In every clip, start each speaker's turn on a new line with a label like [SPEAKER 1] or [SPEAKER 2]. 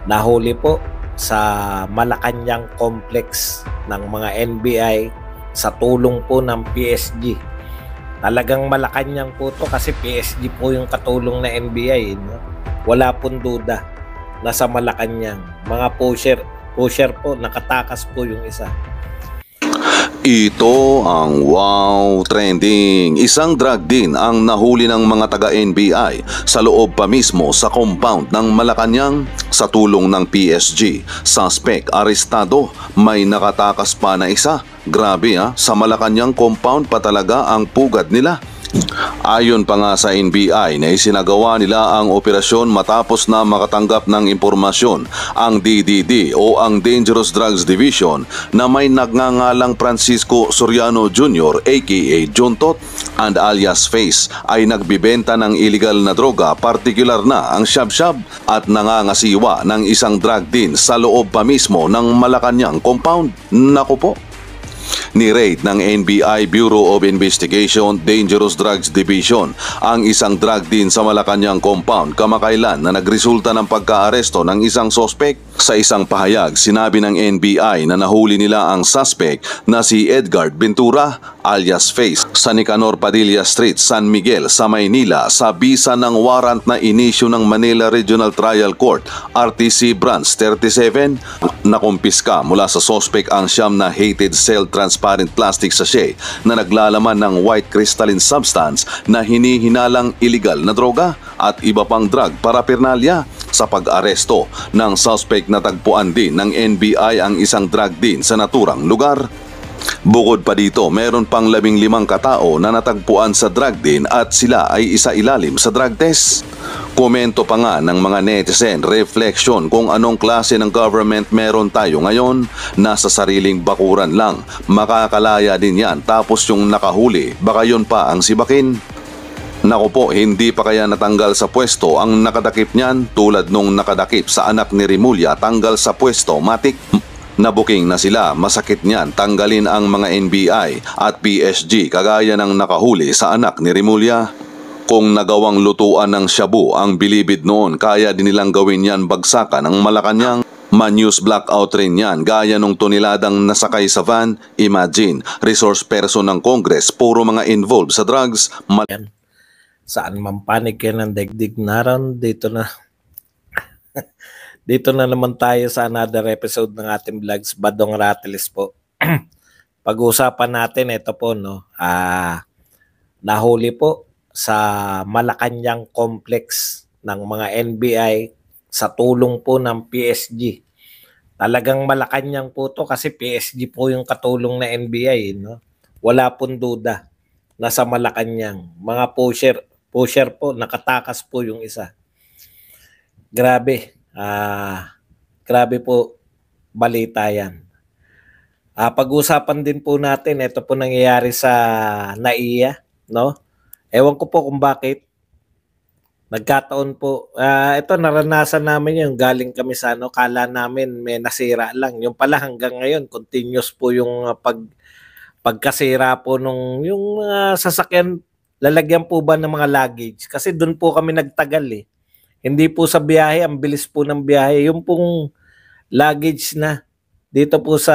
[SPEAKER 1] Nahuli po sa Malacanang Complex ng mga NBI sa tulong po ng PSG. Talagang Malacanang po to kasi PSG po yung katulong na NBI. No? Wala pong duda. Nasa Malacanang. Mga pusher po, nakatakas po yung isa.
[SPEAKER 2] Ito ang Wow Trending. Isang drug din ang nahuli ng mga taga-NBI sa loob pa mismo sa compound ng Malacanang sa tulong ng PSG. Suspect arestado, may nakatakas pa na isa. Grabe sa Malacanang compound pa talaga ang pugad nila. Ayon pa nga sa NBI na isinagawa nila ang operasyon matapos na makatanggap ng impormasyon ang DDD o ang Dangerous Drugs Division na may nagngangalang Francisco Soriano Jr. aka Juntot and alias Face ay nagbibenta ng illegal na droga, partikular na ang shab-shab at nangangasiwa ng isang drug din sa loob pa mismo ng Malacanang compound. Naku po. Ni-raid ng NBI Bureau of Investigation Dangerous Drugs Division ang isang drug din sa Malacanang compound kamakailan na nagresulta ng pagkaaresto ng isang suspect. Sa isang pahayag, sinabi ng NBI na nahuli nila ang suspect na si Edgar Ventura alias Face sa Nicanor Padilla Street, San Miguel sa Maynila sa bisa ng warrant na inisyu ng Manila Regional Trial Court RTC Branch 37. Nakumpiska mula sa suspect ang siyam na heated cell transparent plastic sachet na naglalaman ng white crystalline substance na hinihinalang illegal na droga at iba pang drug paraphernalia. Sa pag-aresto ng suspect natagpuan din ng NBI ang isang drug din sa naturang lugar. Bukod pa dito, meron pang 15 katao na natagpuan sa drug din at sila ay isa-ilalim sa drug test. Komento pa nga ng mga netizen, reflection kung anong klase ng government meron tayo ngayon. Nasa sariling bakuran lang, makakalaya din yan tapos yung nakahuli, baka yun pa ang sibakin. Naku po, hindi pa kaya natanggal sa pwesto ang nakadakip niyan tulad nung nakadakip sa anak ni Rimulya tanggal sa pwesto, matik. Nabuking na sila, masakit niyan tanggalin ang mga NBI at PSG kagaya ng nakahuli sa anak ni Rimulya. Kung nagawang lutuan ng shabu ang bilibid noon, kaya din nilang gawin yan bagsakan ng Malacanang. Ma-news blackout rin yan gaya nung toniladang nasakay sa van. Imagine, resource person ng Congress, puro mga involved sa drugs.
[SPEAKER 1] Saan man panig yan ng daigdig naran, dito na dito na naman tayo sa another episode ng ating vlogs, Badong Ratiles po. Pag-uusapan natin ito po, no. Nahuli po sa Malacanang Complex ng mga NBI sa tulong po ng PSG. Talagang Malacanang po to kasi PSG po yung katulong na NBI, no. Wala pong duda. Nasa Malacanang. Mga pusher po, nakatakas po yung isa. Grabe. Grabe po balita yan. Pag-usapan din po natin, ito po nangyayari sa NAIA, no? Ewan ko po kung bakit. Nagkataon po. Ito naranasan namin yung galing kami sa kala namin may nasira lang. Yung pala hanggang ngayon, continuous po yung pagkasira po nung yung sasakyan, lalagyan po ba ng mga luggage? Kasi doon po kami nagtagal eh. Hindi po sa biyahe, ang bilis po ng biyahe. Yung pong luggage na dito po sa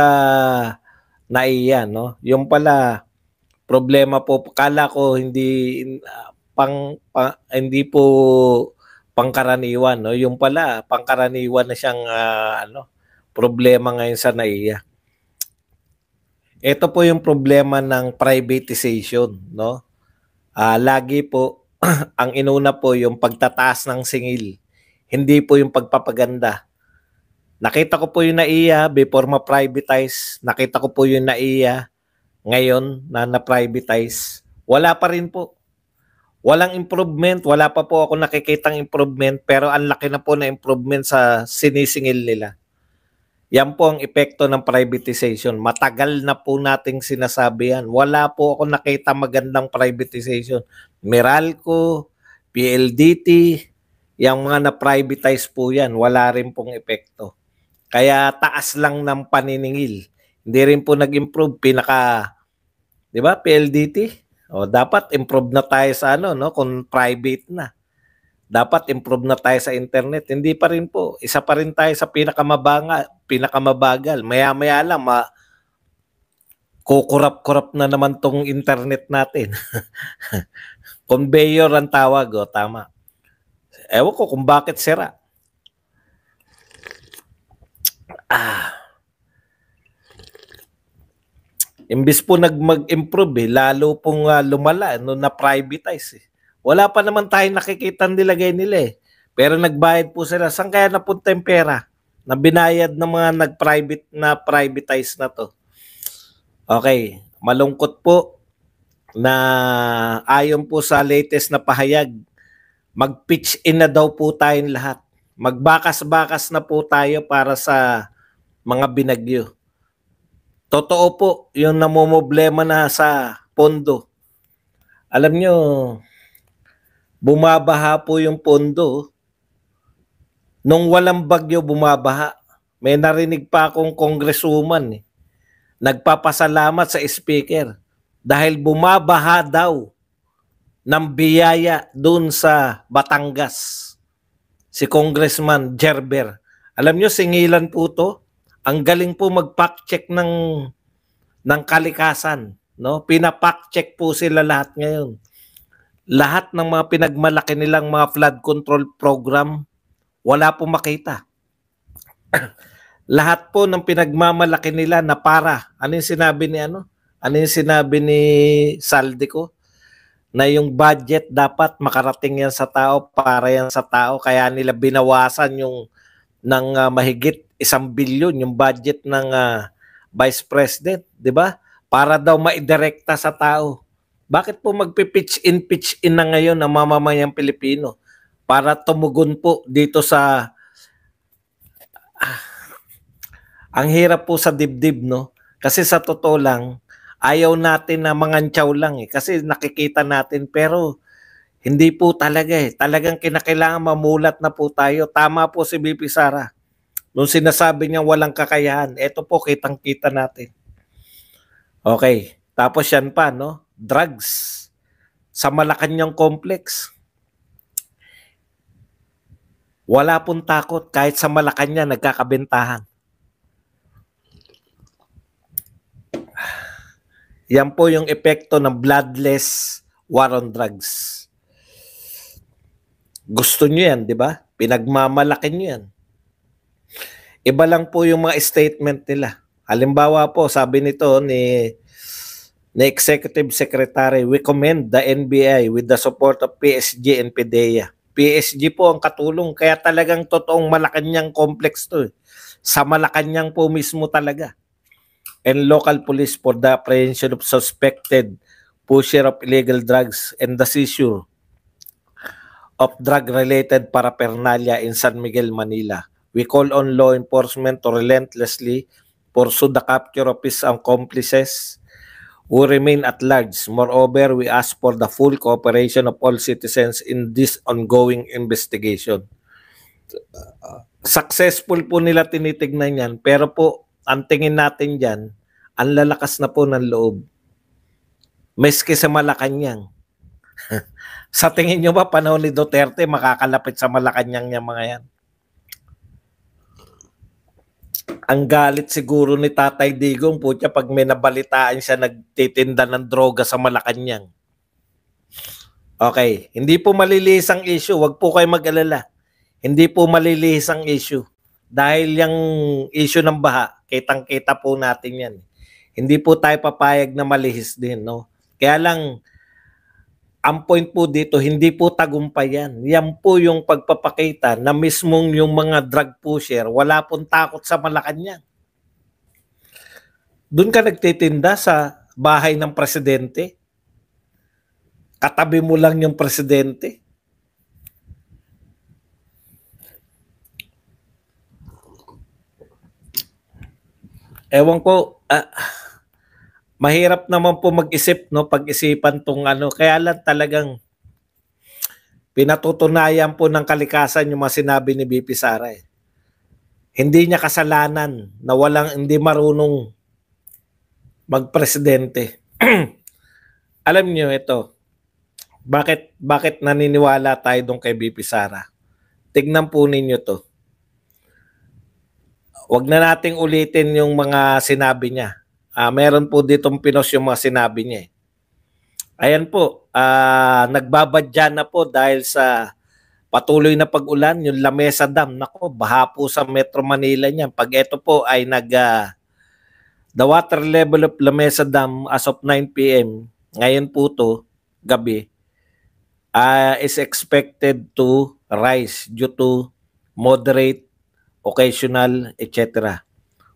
[SPEAKER 1] NAIA, no? Yung pala problema po, kala ko hindi hindi po pangkaraniwan, no? Yung pala pangkaraniwan na siyang problema ngayon sa NAIA. Ito po yung problema ng privatization, no? Lagi po ang inuna po yung pagtataas ng singil, hindi po yung pagpapaganda. Nakita ko po yung NAIA before ma-privatize, nakita ko po yung NAIA ngayon na na-privatize. Wala pa rin po. Walang improvement, wala pa po ako nakikitang improvement, pero ang laki na po na improvement sa sinisingil nila. Yan po ang epekto ng privatization. Matagal na po nating sinasabi yan. Wala po ako nakita magandang privatization. Meralco, PLDT, yung mga na-privatize po yan. Wala rin pong epekto. Kaya taas lang ng paniningil. Hindi rin po nag-improve. Di ba, PLDT? O, dapat improve na tayo sa no, kung private na. Dapat improve na tayo sa internet. Hindi pa rin po. Isa pa rin tayo sa pinakamabagal. Maya-maya lang, kukurap-kurap na naman tong internet natin. Conveyor ang tawag, tama. Ewan ko kung bakit sira. Imbis po mag-improve, lalo pong lumala, na-privatize. Wala pa naman tayong nakikita nilagay nila eh. Pero nagbayad po sila. Saan kaya napunta yung pera na binayad ng mga privatize na to? Okay, malungkot po na ayon po sa latest na pahayag, mag-pitch in na daw po tayong lahat. Magbakas-bakas na po tayo para sa mga binagyo. Totoo po, yung namumblema na sa pondo. Alam nyo, bumabaha po yung pondo. Nung walang bagyo, bumabaha. May narinig pa akong congresswoman nagpapasalamat sa speaker dahil bumabaha daw ng biyaya dun sa Batangas. Si Congressman Gerber. Alam nyo, singilan po to. Ang galing po mag-fact check ng kalikasan, no? Pina-fact check po sila lahat ngayon. Lahat ng mga pinagmalaki nilang mga flood control program, wala po makita. Lahat po ng pinagmamalaki nila na para. Ano yung sinabi ni Ano yung sinabi ni Saldico? Na yung budget dapat makarating yan sa tao, para yan sa tao, kaya nila binawasan yung ng mahigit 1 bilyon yung budget ng Vice President, di ba? Para daw maidirekta sa tao. Bakit po magpi-pitch in na ngayon ang mamamayang Pilipino para tumugon po dito sa ang hirap po sa dibdib, no? Kasi sa totoo lang, ayaw natin na mangantyaw lang kasi nakikita natin, pero hindi po talaga Talagang kinakailangan mamulat na po tayo. Tama po si BP Sara. Nung sinasabi niya walang kakayahan, eto po kitang-kita natin. Okay, tapos yan pa, no? Drugs sa Malacanang Complex. Wala pong takot kahit sa Malacanang nagkakabentahan. Yan po yung epekto ng bloodless war on drugs. Gusto nyo yan, di ba? Pinagmamalaki nyo yan. Iba lang po yung mga statement nila. Halimbawa po, sabi nito ni Executive Secretary, we commend the NBI with the support of PSG and PDEA. PSG po ang katulong, kaya talagang totoong Malacanang complex to. Sa Malacanang po mismo talaga. And local police for the apprehension of suspected pusher of illegal drugs and the seizure of drug-related paraphernalia in San Miguel, Manila. We call on law enforcement to relentlessly pursue the capture of his accomplices who remain at large. Moreover, we ask for the full cooperation of all citizens in this ongoing investigation. Successful po nila tinitignan yan, pero po, ang tingin natin dyan, ang lalakas na po ng loob. Meski sa Malacanang. Sa tingin nyo ba, panahon ni Duterte, makakalapit sa Malacanang yung mga yan? Ang galit siguro ni Tatay Digong, putya, pag may nabalitaan siya nagtitinda ng droga sa Malacanang. Okay, hindi po malilihis ang issue. Huwag po kayo mag-alala. Hindi po malilihis ang issue. Dahil yung issue ng baha, kitang-kita po natin yan. Hindi po tayo papayag na malihis din, no? Kaya lang, ang point po dito, hindi po tagumpay yan. Yan po yung pagpapakita na mismong yung mga drug pusher, wala pong takot sa Malacanang. Doon ka nagtitinda sa bahay ng presidente. Katabi mo lang yung presidente. Ewan ko, mahirap naman po mag-isip, no, pag-isipan tong kaya lang talagang pinatutunayan po ng kalikasan yung mga sinabi ni BP Sara. Hindi niya kasalanan na hindi marunong magpresidente. Alam niyo ito, Bakit naniniwala tayo doon kay BP Sara? Tignan po ninyo to. Huwag na nating ulitin yung mga sinabi niya. Meron po ditong pinos yung mga sinabi niya. Ayan po, nagbabadya na po dahil sa patuloy na pag-ulan, yung Lamesa Dam. Nako, baha po sa Metro Manila niyan. Pag ito po ay the water level of Lamesa Dam as of 9 p.m. ngayon po to, gabi, is expected to rise due to moderate, occasional, etc.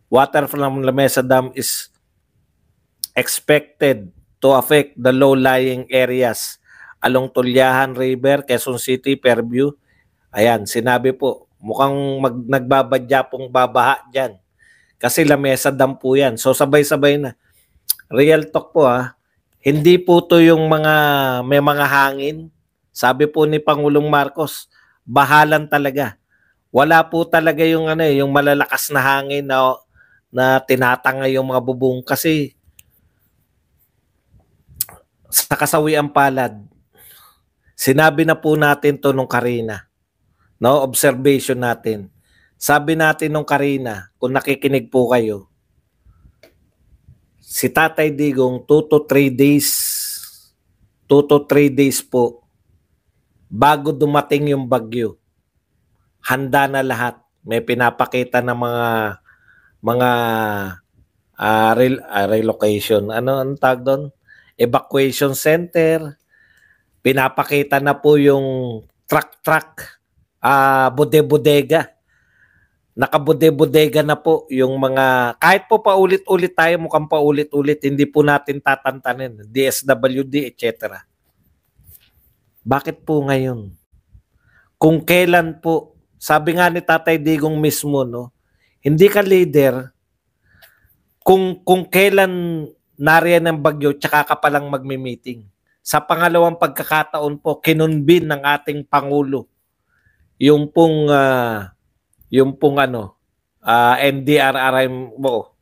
[SPEAKER 1] Water from Lamesa Dam is expected to affect the low-lying areas along Tulyahan River, Quezon City, Fairview. Ayan, sinabi po, mukhang nagbabadya pong babaha dyan. Kasi Lamesa Dam po yan. So sabay-sabay na. Real talk po hindi po to yung may mga hangin. Sabi po ni Pangulong Marcos, bahalan talaga. Wala po talaga yung yung malalakas na hangin na tinatanga yung mga bubong kasi sa kasawiang palad. Sinabi na po natin to nung Karina. No, observation natin. Sabi natin nung Karina, kung nakikinig po kayo, si Tatay Digong 2 to 3 days po bago dumating yung bagyo. Handa na lahat. May pinapakita ng mga relocation. Anong tawag doon? Evacuation center. Pinapakita na po yung truck, bodega. Nakabude-bodega na po yung mga, kahit po paulit-ulit tayo, mukhang paulit-ulit, hindi po natin tatantanin. DSWD, etc. Bakit po ngayon? Kung kailan po, sabi nga ni Tatay Digong mismo, no, hindi ka leader kung kailan nariyan ng bagyo, tsaka ka palang magmi-meeting. Sa pangalawang pagkakataon po, kinunbin ng ating Pangulo yung pong NDRRM mo.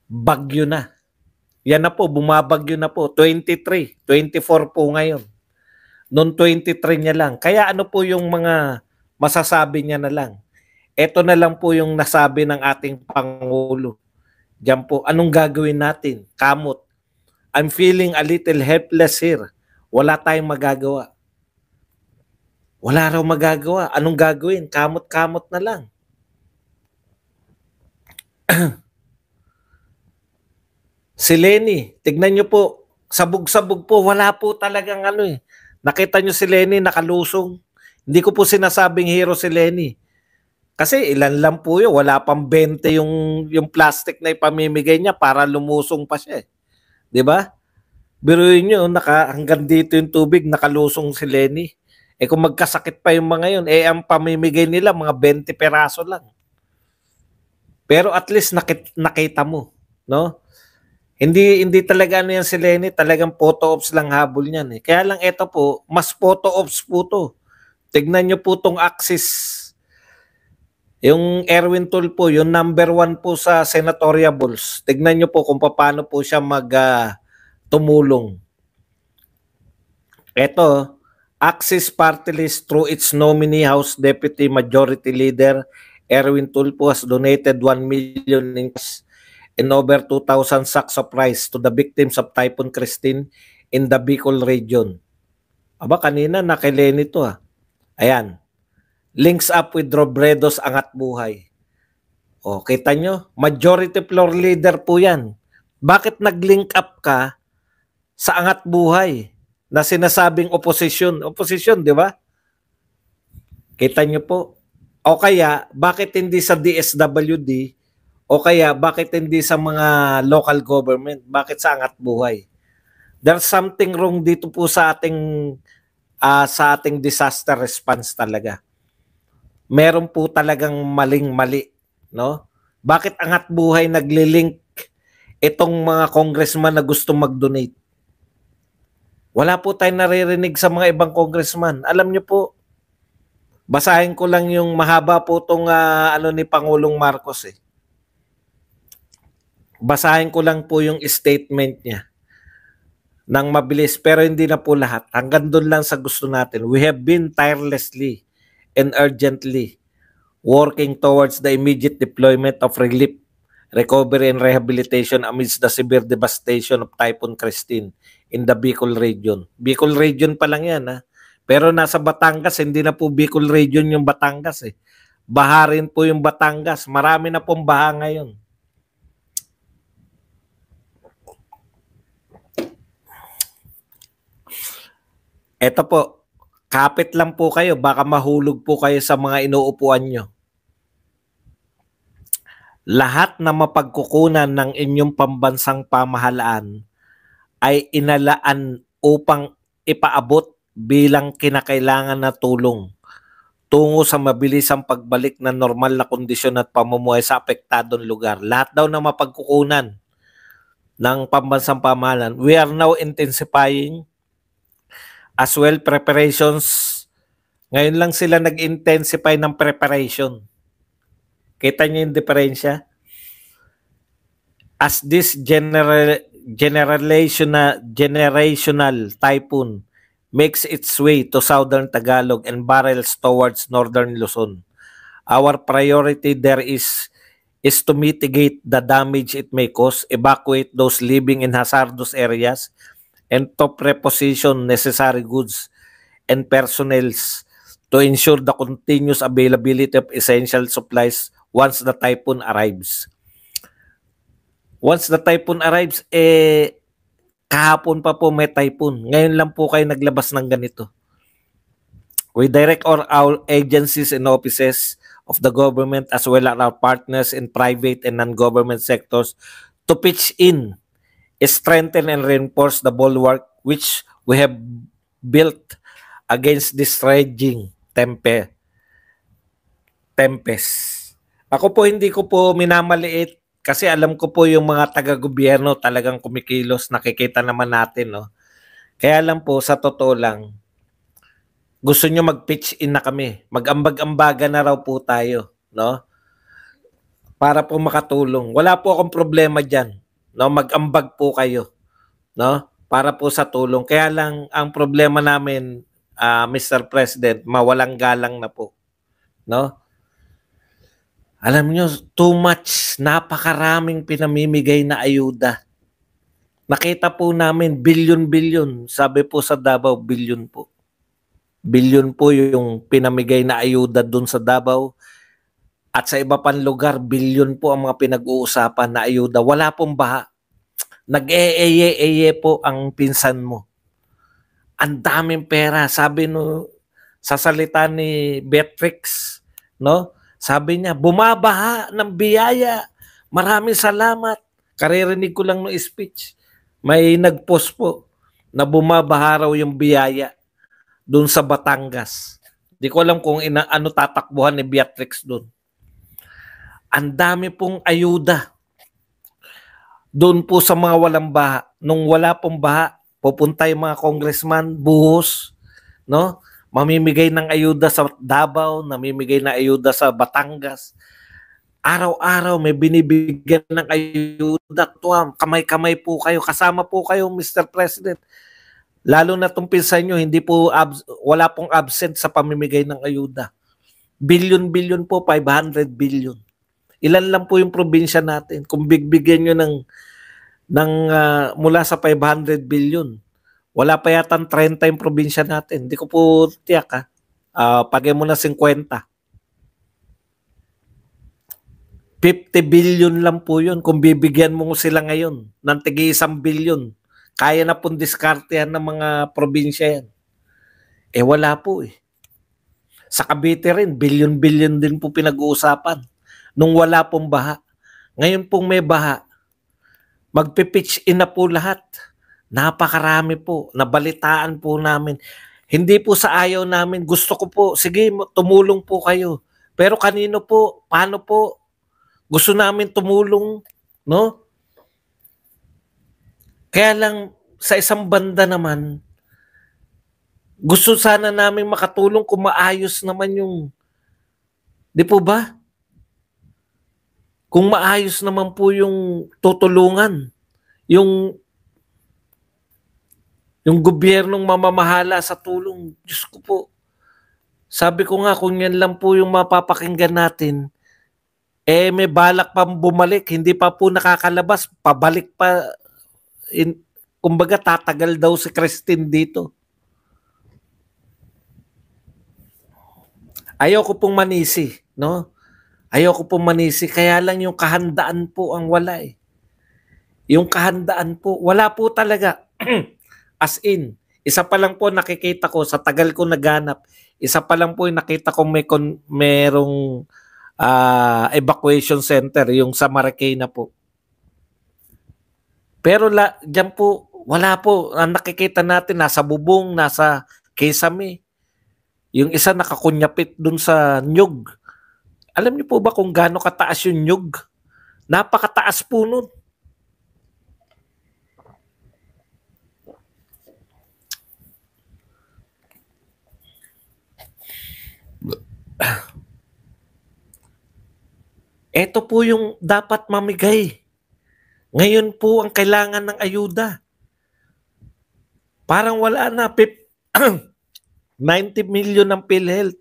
[SPEAKER 1] Bagyo na. Yan na po, bumabagyo na po. 23, 24 po ngayon. Noong 23 niya lang. Kaya ano po yung mga masasabi niya na lang. Ito na lang po yung nasabi ng ating Pangulo. Diyan po, anong gagawin natin? Kamot. I'm feeling a little helpless here. Wala tayong magagawa. Wala raw magagawa. Anong gagawin? Kamot-kamot na lang. Si Lenny, tignan nyo po, sabog-sabog po, wala po talagang Nakita nyo si Lenny nakalusong. Hindi ko po sinasabing hero si Lenny. Kasi ilan lang po yun, wala pang 20 yung plastic na ipamimigay niya para lumusong pa siya. Diba? Biruin nyo, hanggang dito yung tubig, nakalusong si Lenny. Kung magkasakit pa yung mga yun, ang pamimigay nila, mga 20 peraso lang. Pero at least nakita mo, no? Hindi talaga yan si Lenny, talagang photo ops lang habol niyan. Kaya lang ito po, mas photo ops po to. Tignan nyo po tong Axis. Yung Erwin Tulfo, yung number 1 po sa senatoriables. Tignan nyo po kung paano po siya tumulong. Ito, Axis Party List through its nominee House Deputy Majority Leader Erwin Tulfo has donated 1 million in over 2,000 sacks of rice to the victims of Typhoon Christine in the Bicol region. Aba, kanina nakileni to Ayan. Links up with Robredo's Angat Buhay. O, kita nyo? Majority floor leader po yan. Bakit nag-link up ka sa Angat Buhay na sinasabing opposition? Opposition, di ba? Kita nyo po? O kaya, bakit hindi sa DSWD? O kaya, bakit hindi sa mga local government? Bakit sa Angat Buhay? There's something wrong dito po sa ating disaster response talaga. Meron po talagang maling-mali, no? Bakit Angat Buhay nagli-link itong mga congressman na gusto mag-donate? Wala po tayong naririnig sa mga ibang congressman. Alam niyo po, basahin ko lang yung mahaba po itong ni Pangulong Marcos Basahin ko lang po yung statement niya. ng mabilis, pero hindi na po lahat. Hanggang doon lang sa gusto natin. We have been tirelessly and urgently working towards the immediate deployment of relief, recovery, and rehabilitation amidst the severe devastation of Typhoon Christine in the Bicol region. Bicol region pa lang yan, ha? Pero nasa Batangas, hindi na po Bicol region yung Batangas, eh. Baha rin po yung Batangas. Marami na pong baha ngayon. Eto po, kapit lang po kayo, baka mahulog po kayo sa mga inuupuan nyo. Lahat na mapagkukunan ng inyong pambansang pamahalaan ay inalaan upang ipaabot bilang kinakailangan na tulong tungo sa mabilisang pagbalik ng normal na kondisyon at pamumuhay sa apektadong lugar. Lahat daw na mapagkukunan ng pambansang pamahalaan. We are now intensifying as well preparations. Ngayon lang sila nag-intensify ng preparation. Kita niyo yung diferensya? As this generational typhoon makes its way to southern Tagalog and barrels towards northern Luzon, our priority there is to mitigate the damage it may cause, evacuate those living in hazardous areas, and to preposition necessary goods and personnel to ensure the continuous availability of essential supplies once the typhoon arrives. Once the typhoon arrives, kahapon pa po may typhoon. Ngayon lang po kayo naglabas ng ganito. We direct all our agencies and offices of the government as well as our partners in private and non-government sectors to pitch in, strengthen and reinforce the bulwark which we have built against this raging tempest. Ako po hindi ko po minamaliit kasi alam ko po yung mga taga-gobyerno talagang kumikilos, nakikita naman natin, no? Kaya lang po, sa totoo lang, gusto nyo mag-pitch in na kami. Mag-ambag-ambaga na raw po tayo, no? Para po makatulong. Wala po akong problema dyan, no? Mag-ambag po kayo, no? Para po sa tulong. Kaya lang, ang problema namin, Mr. President, mawalang galang na po, no? Alam nyo, too much, napakaraming pinamimigay na ayuda. Nakita po namin, bilyon-bilyon. Sabi po sa Davao, bilyon po. Bilyon po yung pinamigay na ayuda dun sa Davao. At sa iba pang lugar, bilyon po ang mga pinag-uusapan na ayuda. Wala pong baha. Nag-e-eye po ang pinsan mo. Ang daming pera. Sabi no, sa salita ni Beatrix, no? Sabi niya, bumabaha ng biyaya. Maraming salamat. Karirinig ko lang no speech. May nag-post po na bumabaha raw yung biyaya doon sa Batangas. Di ko alam kung ano tatakbuhan ni Beatrix doon. Ang dami pong ayuda doon po sa mga walang baha. Nung wala pong baha, pupunta yung mga congressman, buhos, no? Mamimigay ng ayuda sa Davao, namimigay ng ayuda sa Batangas. Araw-araw may binibigyan ng ayuda. Tuwam, kamay-kamay po kayo. Kasama po kayo, Mr. President. Lalo na itong pinsan nyo, hindi po wala pong absent sa pamimigay ng ayuda. Bilyon-bilyon po, 500 billion. Ilan lang po yung probinsya natin. Kung bigbigyan nyo mula sa 500 billion, wala pa yata 30 yung probinsya natin. Hindi ko po tiyak, ha. Pagay mo na 50. 50 billion lang po yun. Kung bibigyan mo sila ngayon ng tig-1 billion, kaya na pong diskartehan ng mga probinsya yan. Wala po eh. Sa Cavite rin, billion-billion din po pinag-uusapan nung wala pong baha. Ngayon pong may baha, magpipitch in na po lahat. Napakarami po, nabalitaan po namin. Hindi po sa ayaw namin, gusto ko po, sige, tumulong po kayo. Pero kanino po, paano po? Gusto namin tumulong, no? Kaya lang, sa isang banda naman, gusto sana namin makatulong kung maayos naman yung, di po ba? Kung maayos naman po yung tutulungan, yung Yung gobyernong mamamahala sa tulong, Diyos ko po. Sabi ko nga, kung yan lang po yung mapapakinggan natin, may balak pa bumalik, hindi pa po nakakalabas, pabalik pa. Kumbaga, tatagal daw si Christine dito. Ayoko pong manisi, no? Ayoko pong manisi, kaya lang yung kahandaan po ang wala eh. Yung kahandaan po, wala po talaga. As in, isa pa lang po nakikita ko sa tagal ko naghanap, isa pa lang po yung nakita ko merong evacuation center, yung sa Marikina po. Pero dyan po, wala po. Ang nakikita natin, nasa Bubong, nasa Kisame. Yung isa nakakunyapit dun sa Nyug. Alam niyo po ba kung gaano kataas yung Nyug? Napakataas po nun. Ito po yung dapat mamigay. Ngayon po ang kailangan ng ayuda. Parang wala na. 90 million ng PhilHealth.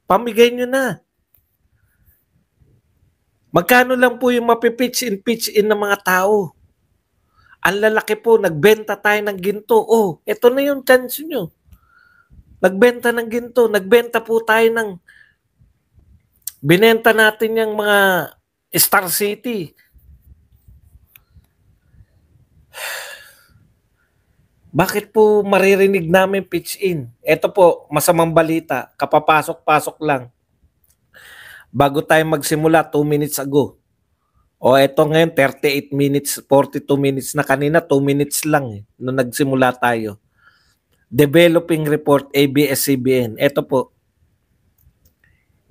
[SPEAKER 1] Pamigay nyo na. Magkano lang po yung mapipitch in ng mga tao? Ang lalaki po, nagbenta tayo ng ginto. Oh, ito na yung chance nyo. Nagbenta ng ginto. Nagbenta po tayo ng binenta natin yung mga Star City. Bakit po maririnig namin pitch in? Ito po, masamang balita. Kapapasok-pasok lang. Bago tayo magsimula, 2 minutes ago. O eto ngayon, 38 minutes, 42 minutes na kanina, 2 minutes lang nung nagsimula tayo. Developing report, ABS-CBN. Ito po,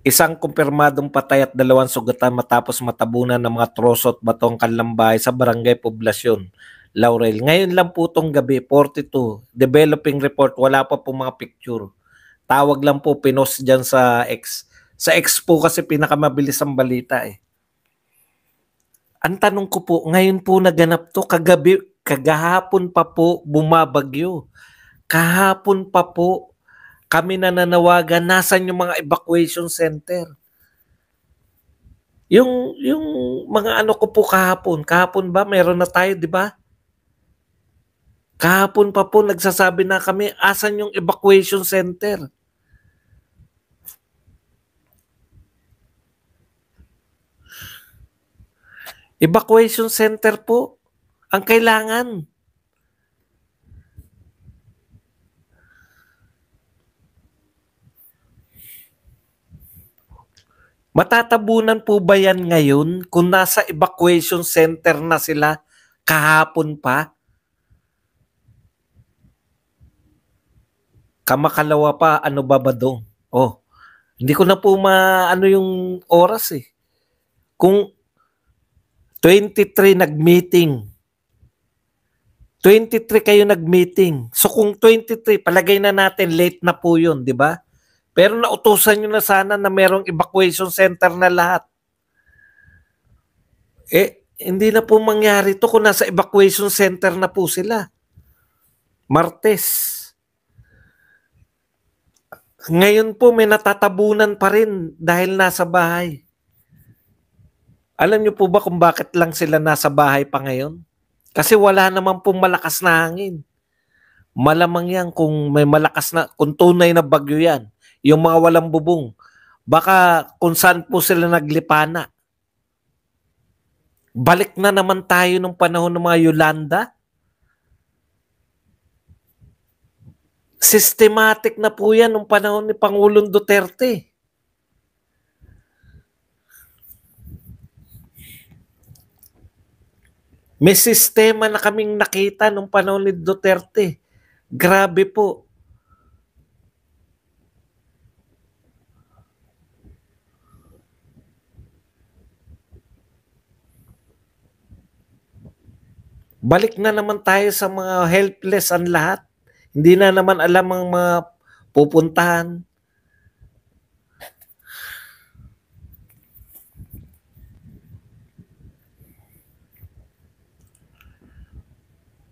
[SPEAKER 1] isang kumpirmadong patay at 2 sugatan matapos matabunan ng mga troso at batong kanlambahay sa barangay Poblasyon, Laurel. Ngayon lang po itong gabi, 42. Developing report, wala pa po mga picture. Tawag lang po, pinost dyan sa X. Sa X po kasi pinakamabilis ang balita eh. Ang tanong ko po, ngayon po naganap to, kagahapon pa po bumabagyo. Kahapon pa po kami nananawagan, nasan yung mga evacuation center? Yung mga ano ko po kahapon ba meron na tayo, di ba? Kahapon pa po nagsasabi na kami, asan yung evacuation center? Evacuation center po ang kailangan. Matatabunan po ba yan ngayon kung nasa evacuation center na sila kahapon pa? Kamakalawa pa, ano ba dong? Oh, hindi ko na po maano yung oras eh. Kung 23 nag-meeting, 23 kayo nag-meeting. So kung 23, palagay na natin late na po yun, di ba? Pero nautusan nyo na sana na merong evacuation center na lahat. Hindi na po mangyari to kung nasa evacuation center na po sila. Martes. Ngayon po may natatabunan pa rin dahil nasa bahay. Alam niyo po ba kung bakit lang sila nasa bahay pa ngayon? Kasi wala naman pong malakas na hangin. Malamang yan kung may malakas na, kung tunay na bagyo yan, yung mga walang bubong, baka kung saan po sila naglipana. Balik na naman tayo nung panahon ng mga Yolanda. Systematic na po yan nung panahon ni Pangulong Duterte. May sistema na kaming nakita nung panahon ni Duterte. Grabe po. Balik na naman tayo sa mga helpless ang lahat. Hindi na naman alam ang mga pupuntahan.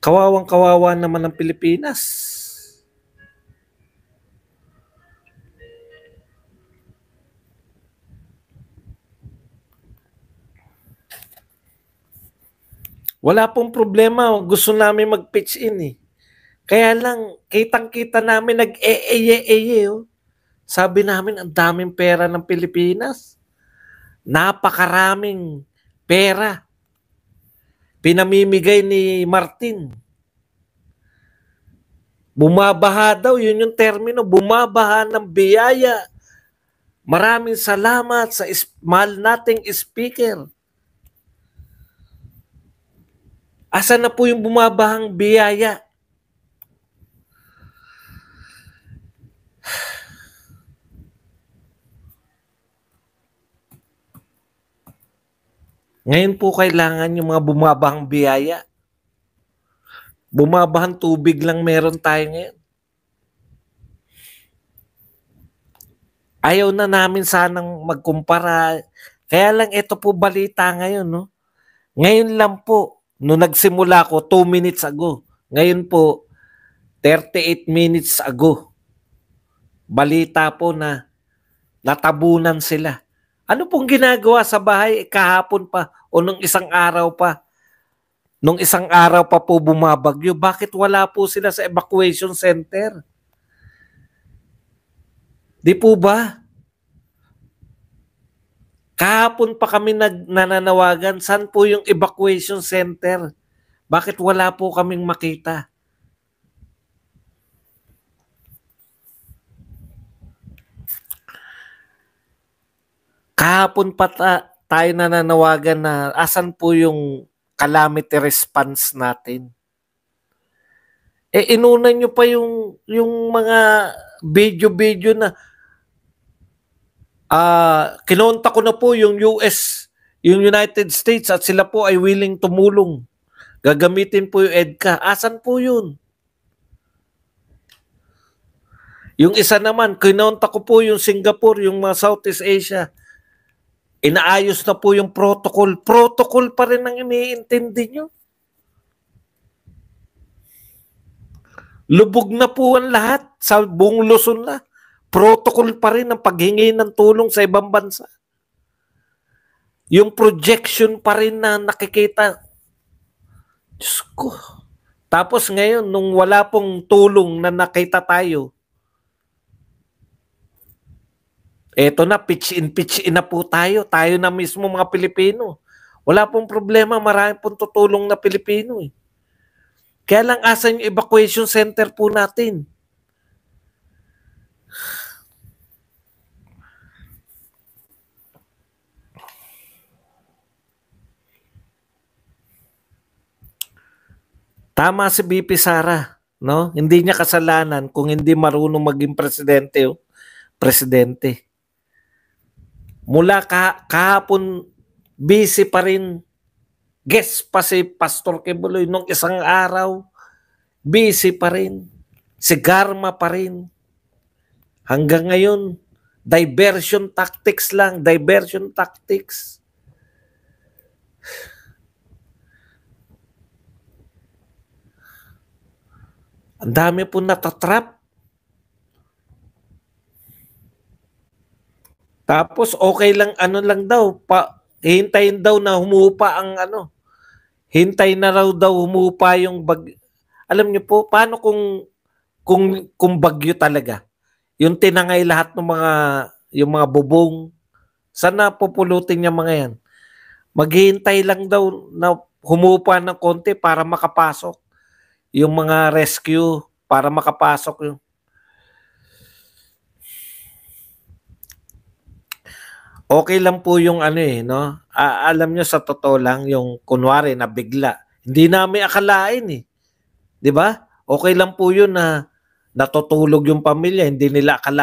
[SPEAKER 1] Kawawang-kawawa naman ang Pilipinas. Wala pong problema. Gusto namin mag-pitch in eh. Kaya lang, kitang-kita namin nag-eye-eye. Oh. Sabi namin, ang daming pera ng Pilipinas. Napakaraming pera. Pinamimigay ni Martin. Bumabaha daw, yun yung termino. Bumabaha ng biyaya. Maraming salamat sa mahal nating speaker. Asan na po yung bumabahang biyaya? Ngayon po kailangan yung mga bumabahang biyaya. Bumabahang tubig lang meron tayo ngayon. Ayaw na namin sanang magkumpara. Kaya lang ito po balita ngayon. No? Ngayon lang po, nung nagsimula ko 2 minutes ago. Ngayon po, 38 minutes ago. Balita po na natabunan sila. Ano pong ginagawa sa bahay kahapon pa o nung isang araw pa? Nung isang araw pa po bumabagyo, bakit wala po sila sa evacuation center? Di po ba? Kahapon pa kami nananawagan, saan po yung evacuation center? Bakit wala po kaming makita? Kahapon pa tayo nananawagan na asan po yung calamity response natin. Inunan nyo pa yung mga video na kinonta ko na po yung US, yung United States at sila po ay willing tumulong. Gagamitin po yung EDCA. Asan po yun? Yung isa naman, kinonta ko po yung Singapore, yung mga Southeast Asia. Inaayos na po yung protocol. Protocol pa rin ang iniintindi nyo. Lubog na po ang lahat sa buong Luzon na. Protocol pa rin ang paghingi ng tulong sa ibang bansa. Yung projection pa rin na nakikita. Diyos ko. Tapos ngayon, nung wala pong tulong na nakita tayo, eto na, pitch in na po tayo. Tayo na mismo mga Pilipino. Wala pong problema, marami pong tutulong na Pilipino eh. Kaya lang asan yung evacuation center po natin? Tama si BP Sara, no? Hindi niya kasalanan kung hindi marunong maging presidente. Oh. Presidente. Mula kahapon, busy pa rin. Guest pa si Pastor Kibuloy nung isang araw. Busy pa rin. Si Garma pa rin. Hanggang ngayon, diversion tactics lang. Diversion tactics. Ang dami po natatrap. Tapos okay lang, ano lang daw, hintayin daw na humupa ang ano. Hintay na raw daw humupa yung Alam niyo po, paano kung bagyo talaga? Yung tinangay lahat ng yung mga bubong, sana pupulutin niya mga yan. Maghihintay lang daw na humupa ng konti para makapasok. Yung mga rescue, para makapasok yung okay lang po yung ano no? Alam nyo sa totoo lang, yung kunwari na bigla. Hindi namin akalain eh. 'Di ba? Okay lang po yun na natutulog yung pamilya, hindi nila akalain.